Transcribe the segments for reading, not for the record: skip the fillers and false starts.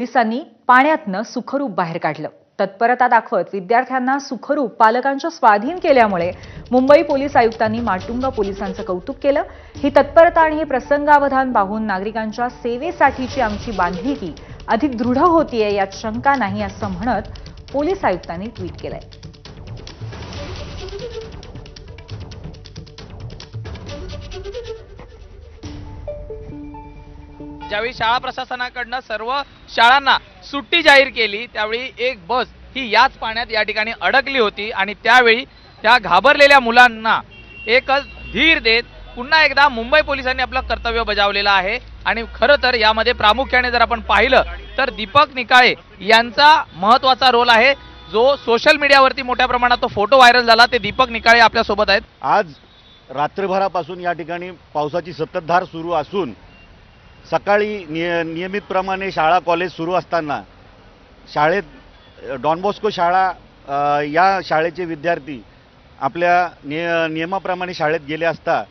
पोलिसांनी पाण्यातनं सुखरूप बाहेर काढलं। तत्परता दाखवत विद्यार्थ्यांना सुखरूप पालकांच्या स्वाधीन केल्यामुळे मुंबई पोलीस आयुक्तांनी माटुंगा पोलिसांचं कौतुक केलं। ही तत्परता आणि हे प्रसंगावधान पाहून नागरिकांच्या सेवेसाठीची आमची बांधिलकी अधिक दृढ होतीये यात शंका नाही असं म्हणत पोलीस आयुक्तांनी ट्विट केलंय। ज्यावेळी शाळा प्रशासनाकडनं सर्व शाळांना सुट्टी जाहीर केली त्यावेळी एक बस ही याच पाण्यात या ठिकाणी अडकली होती आणि त्यावेळी त्या घाबरलेल्या मुलांना एकच धीर देत पुन्हा एकदा मुंबई पोलिसांनी आपलं कर्तव्य बजावलेलं आहे। आणि खरं तर यामध्ये प्रामुख्याने जर आपण पाहिलं तर दीपक निकाळे यांचा महत्त्वाचा रोल आहे, जो सोशल मीडियावरती मोठ्या प्रमाणात तो फोटो व्हायरल झाला। ते दीपक निकाळे आपल्या सोबत आहेत। आज रात्रभरापासून या ठिकाणी पावसाची संततधार सुरू असून सकाळी नियमितप्रमाणे शाळा कॉलेज सुरू असताना शाळेत डॉन बॉस्को शाळा या शाळेचे विद्यार्थी आपल्या नियमाप्रमाणे शाळेत गेले असता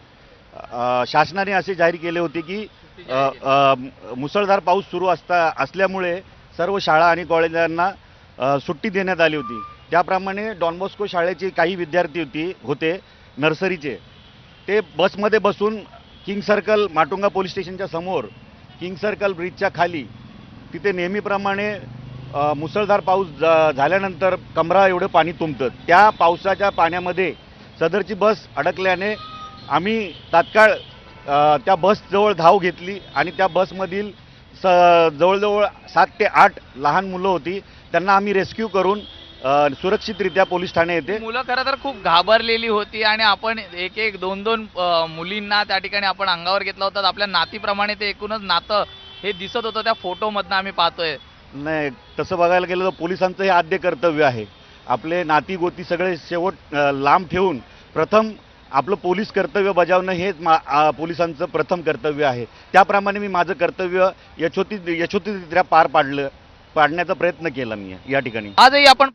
शासनाने असे जाहीर केले होते की मुसळधार पाऊस सुरू असल्यामुळे सर्व शाळा आणि कॉलेजांना सुट्टी देण्यात आली होती। त्याप्रमाणे डॉन बॉस्को शाळेचे काही विद्यार्थी होते नर्सरीचे, ते बसमध्ये बसून किंग सर्कल माटुंगा पोलीस स्टेशनच्या समोर किंग सर्कल ब्रिजच्या खाली तिथे नेहमीप्रमाणे मुसळधार पाऊस झाल्यानंतर कमरा एवढं पाणी तुंबतं। त्या पावसाच्या पाण्यामध्ये सदरची बस अडकल्याने आम्ही तात्काळ त्या बसजवळ धाव घेतली आणि त्या बसमधील जवळजवळ 7 ते 8 लहान मुलं होती, त्यांना आम्ही रेस्क्यू करून सुरक्षितरित्या पोलीस ठाणे येथे। मुलं खरं तर खूप घाबरलेली होती आणि आपण एक दोन मुलींना त्या ठिकाणी आपण अंगावर घेतला होता। आपल्या नातीप्रमाणे ते एकूणच नातं हे दिसत होतं त्या फोटोमधनं आम्ही पाहतोय। नाही, तसं बघायला गेलं तर पोलिसांचं हे आद्य कर्तव्य आहे। आपले नाती गोती सगळे शेवट लांब ठेवून प्रथम आपलं पोलीस कर्तव्य बजावणं हेच पोलिसांचं प्रथम कर्तव्य आहे। त्याप्रमाणे मी माझं कर्तव्य यशस्वीरित्या पाडण्याचा प्रयत्न केला मी या ठिकाणी। आजही आपण